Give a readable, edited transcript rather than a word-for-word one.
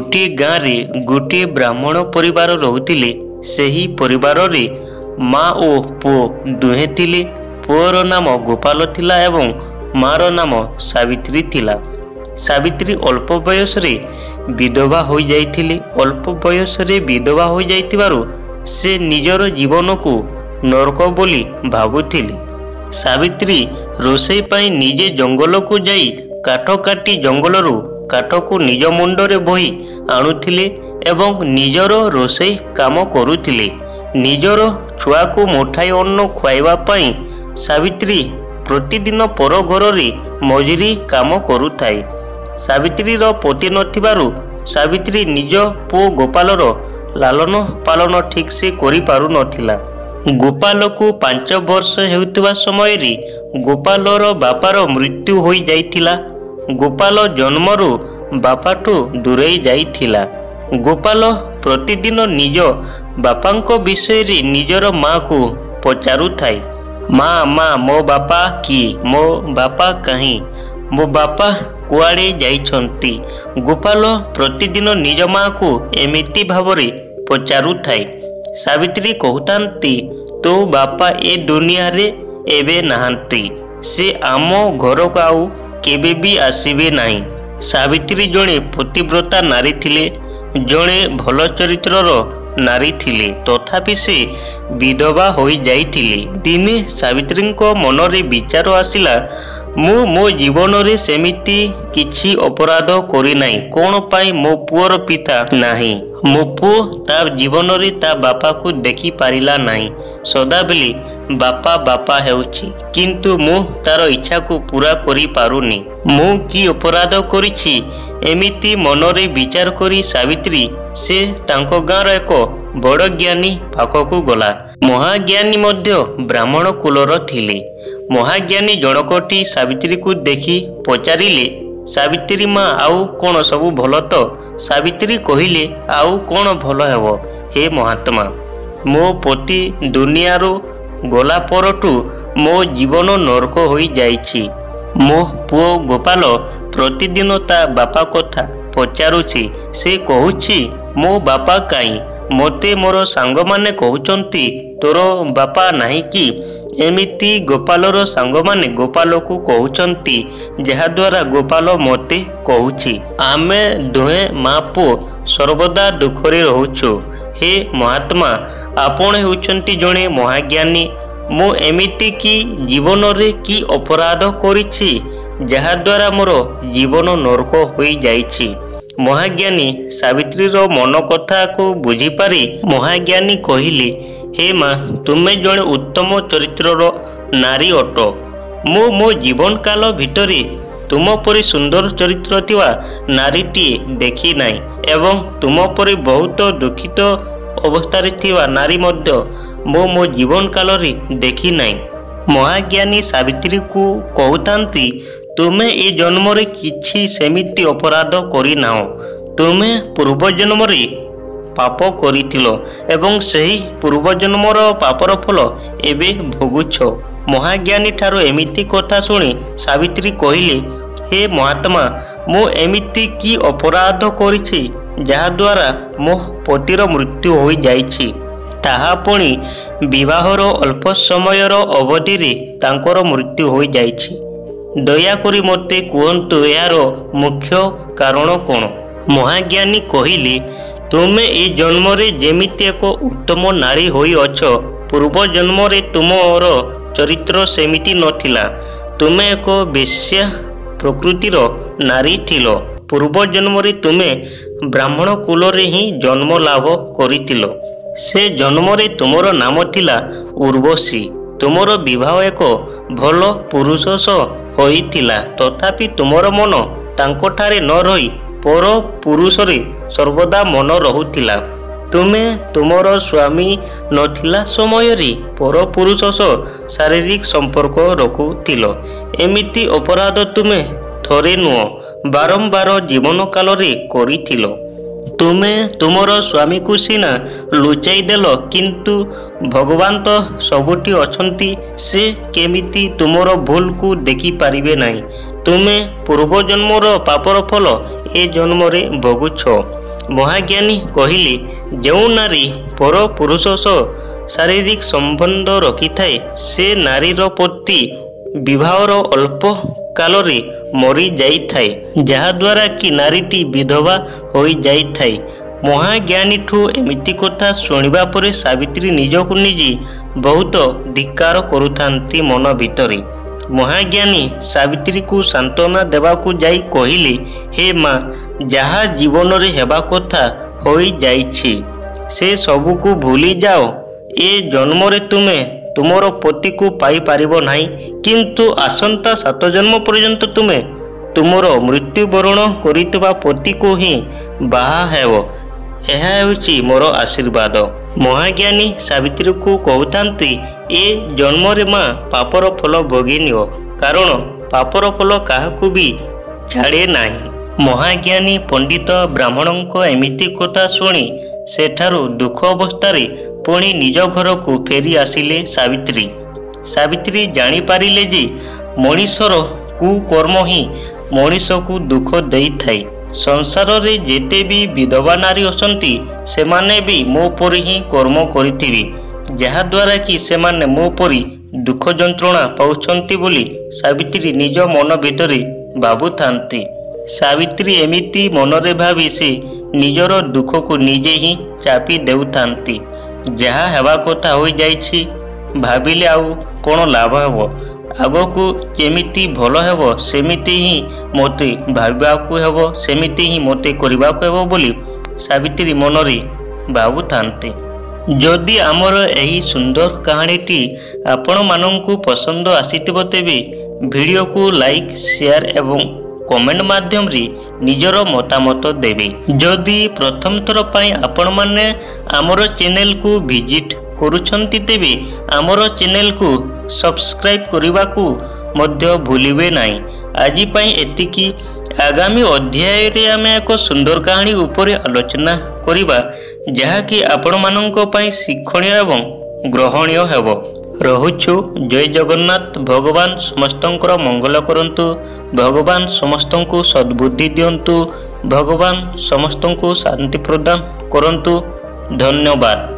गोटे गाँव रे गोटे ब्राह्मण परिवार रहुतिले। सेही परिवार रे माँ ओ पुओ दुहें थिले। पुओर नाम गोपाल थिला एवं मार नाम सावित्री थिला। सावित्री अल्प बयस रे विधवा हो जाइथिले। अल्प बयस रे विधवा हो जाइथिबारु से निजर जीवन को नरक बोली भाबुथिले। सावित्री रोषेई पाई निजे जंगल को जाई काठ काटी जंगलरू काठ को निज मुंडरे बोही आणुथिले एवं निजर रोषेई काम करुथिले। निजर छुआ को मुठाई अन्न खुआइबा पाई सावित्री प्रतिदिन पर घर रे मजुरी काम करुथाए। सावित्रीर पति नथिबारु सावित्री निज पुओ गोपालर लालन पालन ठीक से करि पारु नथिला। गोपाल को 5 वर्ष हेउथिबा समय रे गोपालर बापार मृत्यु होई जाइथिला। गोपाल जन्मरू बापाठू दूरेई जाइथिला। गोपाल प्रतिदिन निज बापांको विषय रे निजर माँ को पचारू थाए। माँ माँ मो बापा किए, मो बापा कहीं, मो बापा कुआड़े जाइछंती। गोपाल प्रतिदिन निज माँ को एमिति भावरे पचारू थाए। सावित्री कहतांती तो बापा ए दुनिया रे एबे नहांती, से आमो घर को आउ केबे भी आसीबे नाही। सावित्री जड़े पतिव्रता नारी थिले, जड़े भल चरित्रर नारी थिले, तथापि से विधवा होई जाइथिले। दिने सावित्री को मन रे विचार आसिला, मु मो जीवन रे सेमिति किछि अपराध करि नाही, कोन पाई मो पुअर पिता नाही। मो पुओ ता जीवन रे ता बापा को देखि पारिला नाही। सदाबेले बापा बापा हेउछि, किंतु मु तार इच्छा को पूरा करि पारुनी। मु कि अपराध करिछि एमिति मनरे विचार करी सावित्री से तांको गाँर एक बड़ ज्ञानी पाखकू गला। महाज्ञानी मध्य ब्राह्मण कुलर थिले। महाज्ञानी जनकटी सावित्री को देखि पचारिले, सावित्री माँ आउ कौन सबु भल तो? सावित्री कहिले आउ कौन भल हेब हे महात्मा, मो पति दुनिया रो गला परटू मो जीवन नरक होई जाइछि। मो पुओ गोपाल प्रतिदिन ता बापा कथा पचारुछि। से कहूछि मो बापा काई, मते मोर सांग माने कहउचंती तोर बापा नाही कि? एमिति गोपालर सांग माने गोपाल को कहउचंती, जहा द्वारा गोपाल मते कहूछि आमे दुहे माँ पुओ सर्वदा दुखरे रहुछु। हे महात्मा, आपण हेउचंती जणे महाज्ञानी। मो एमिति कि जीवन रे कि अपराध करिछि जहा द्वारा मोर जीवन नरक होई जाइछि। महाज्ञानी सावित्रीर मन कथा को बुझी पारी महाज्ञानी कहिले, हे माँ, तुमे जणे उत्तम चरित्रर नारी अट। मो मो जीवन काल भितरे तुम परि सुंदर चरित्र थिवा नारीटीए देखि नाही एवं तुम परि बहुत दुखित अवस्था थिवा नारी मध्य मो जीवन काल रे देखि नाही। महाज्ञानी सावित्री को कहतांती, तुमे ए जन्म रे किछि सेमिति अपराध करि नाओ। तुमे पूर्व जन्म रे पाप करिथिलो एवं सही पूर्व जन्मर पापर फल एबे भोगुछ। महाज्ञानी ठारो एमिति कथा सुनी सावित्री कहिले, हे महात्मा, मो एमिति कि अपराध करिछि जहा द्वारा मो पतिर मृत्यु होई जाइछि। ताहा पुणी विवाहर अल्प समयर अवधि रे तांकर मृत्यु होई जाइछि। दयाकरी मते कुहंतु यार मुख्य कारण कोन? महाज्ञानी कहिले, तुमे ए जन्म रे जेमिति एक उत्तम नारी होई अछ, पूर्व जन्म रे तुमर चरित्र सेमिति नथिला। तुमे एक बेश्या प्रकृतिर नारी थिलो। पूर्व जन्म रे तुमे ब्राह्मण कुल रे ही जन्म लाभ करितिलो। से जन्म रे तुमर नाम थिला उर्वशी। तुमर विवाह एक भल पुरुष सह होइतिला, तथापि तुमर मन तांको ठारे न रही पर पुरुष रे सर्वदा मन रहुतिला। तुमे तुमर स्वामी नथिला समय रे पर पुरुष सह शारीरिक संपर्क रखुतिलो। एमिति अपराध तुमे थरे नुह बारंबार जीवन काल रे करिथिलो। तुमे तुमर स्वामी को सीना लुचाई देल, किंतु भगवान तो सबुठी अछंती, से केमिति तुमर भूल को देखि पारिबे नाही। तुमे पूर्व जन्मर पापर फल ए जन्म रे भोगुछ। ମହାଜ୍ଞାନୀ କହିଲେ, ଯେଉଁ ନାରୀ ପର ପୁରୁଷ ସହ ଶାରୀରିକ ସମ୍ବନ୍ଧ ରଖିଥାଏ ସେ ନାରୀର ପତି ବିବାହର ଅଳ୍ପ କାଳରେ ମରିଯାଇଥାଏ, ଯାହାଦ୍ୱାରା କି ନାରୀଟି ବିଧବା ହୋଇଯାଇଥାଏ। ମହାଜ୍ଞାନୀଠୁ ଏମିତି କଥା ଶୁଣିବା ପରେ ସାବିତ୍ରୀ ନିଜକୁ ନିଜେ ବହୁତ ଧିକ୍କାର କରୁଥାନ୍ତି ମନ ଭିତରେ। ମହାଜ୍ଞାନୀ ସାବିତ୍ରୀକୁ ସାନ୍ତ୍ୱନା ଦେବାକୁ ଯାଇ କହିଲେ, ହେ ମା, ଯାହା ଜୀବନରେ ହେବା କଥା ହୋଇଯାଇଛି ସେ ସବୁକୁ ଭୁଲି ଯାଅ। ଏ ଜନ୍ମରେ ତୁମେ ତୁମର ପତିକୁ ପାଇପାରିବ ନାହିଁ, କିନ୍ତୁ ଆସନ୍ତା 7 ଜନ୍ମ ପର୍ଯ୍ୟନ୍ତ ତୁମେ ତୁମର ମୃତ୍ୟୁବରଣ କରିଥିବା ପତିକୁ ହିଁ ବାହା ହେବ। ଏହା ହେଉଛି ମୋର ଆଶୀର୍ବାଦ। ମହାଜ୍ଞାନୀ ସାବିତ୍ରୀକୁ କହୁଥାନ୍ତି, ଏ ଜନ୍ମରେ ମା ପାପର ଫଳ ଭୋଗି ନିଅ, କାରଣ ପାପର ଫଳ କାହାକୁ ବି ଛାଡ଼େ ନାହିଁ। ମହାଜ୍ଞାନୀ ପଣ୍ଡିତ ବ୍ରାହ୍ମଣଙ୍କ ଏମିତି କଥା ଶୁଣି ସେଠାରୁ ଦୁଃଖ ଅବସ୍ଥାରେ ପୁଣି ନିଜ ଘରକୁ ଫେରି ଆସିଲେ ସାବିତ୍ରୀ। ସାବିତ୍ରୀ ଜାଣିପାରିଲେ ଯେ ମଣିଷର କୁକର୍ମ ହିଁ ମଣିଷକୁ ଦୁଃଖ ଦେଇଥାଏ। ସଂସାରରେ ଯେତେ ବି ବିଧବା ନାରୀ ଅଛନ୍ତି ସେମାନେ ବି ମୋ ପରି ହିଁ କର୍ମ କରିଥିବେ, ଯାହାଦ୍ୱାରା କି ସେମାନେ ମୋ ପରି ଦୁଃଖ ଯନ୍ତ୍ରଣା ପାଉଛନ୍ତି ବୋଲି ସାବିତ୍ରୀ ନିଜ ମନ ଭିତରେ ଭାବୁଥାନ୍ତି। ସାବିତ୍ରୀ ଏମିତି ମନରେ ଭାବି ସେ ନିଜର ଦୁଃଖକୁ ନିଜେ ହିଁ ଚାପି ଦେଉଥାନ୍ତି। ଯାହା ହେବା କଥା ହୋଇଯାଇଛି, ଭାବିଲେ ଆଉ କ'ଣ ଲାଭ ହେବ? ଆଗକୁ ଯେମିତି ଭଲ ହେବ ସେମିତି ହିଁ ମୋତେ ଭାବିବାକୁ ହେବ, ସେମିତି ହିଁ ମୋତେ କରିବାକୁ ହେବ ବୋଲି ସାବିତ୍ରୀ ମନରେ ଭାବୁଥାନ୍ତି। ଯଦି ଆମର ଏହି ସୁନ୍ଦର କାହାଣୀଟି ଆପଣମାନଙ୍କୁ ପସନ୍ଦ ଆସିଥିବ ତେବେ ଭିଡ଼ିଓକୁ ଲାଇକ୍, ସେୟାର ଏବଂ କମେଣ୍ଟ ମାଧ୍ୟମରେ ନିଜର ମତାମତ ଦେବେ। ଯଦି ପ୍ରଥମ ଥର ପାଇଁ ଆପଣମାନେ ଆମର ଚ୍ୟାନେଲକୁ ଭିଜିଟ୍ କରୁଛନ୍ତି ତେବେ ଆମର ଚ୍ୟାନେଲକୁ ସବସ୍କ୍ରାଇବ୍ କରିବାକୁ ମଧ୍ୟ ଭୁଲିବେ ନାହିଁ। ଆଜି ପାଇଁ ଏତିକି। ଆଗାମୀ ଅଧ୍ୟାୟରେ ଆମେ ଏକ ସୁନ୍ଦର କାହାଣୀ ଉପରେ ଆଲୋଚନା କରିବା, ଯାହାକି ଆପଣମାନଙ୍କ ପାଇଁ ଶିକ୍ଷଣୀୟ ଏବଂ ଗ୍ରହଣୀୟ ହେବ। ରହୁଛୁ। ଜୟ ଜଗନ୍ନାଥ। ଭଗବାନ ସମସ୍ତଙ୍କର ମଙ୍ଗଳ କରନ୍ତୁ। ଭଗବାନ ସମସ୍ତଙ୍କୁ ସଦ୍ବୁଦ୍ଧି ଦିଅନ୍ତୁ। ଭଗବାନ ସମସ୍ତଙ୍କୁ ଶାନ୍ତି ପ୍ରଦାନ କରନ୍ତୁ। ଧନ୍ୟବାଦ।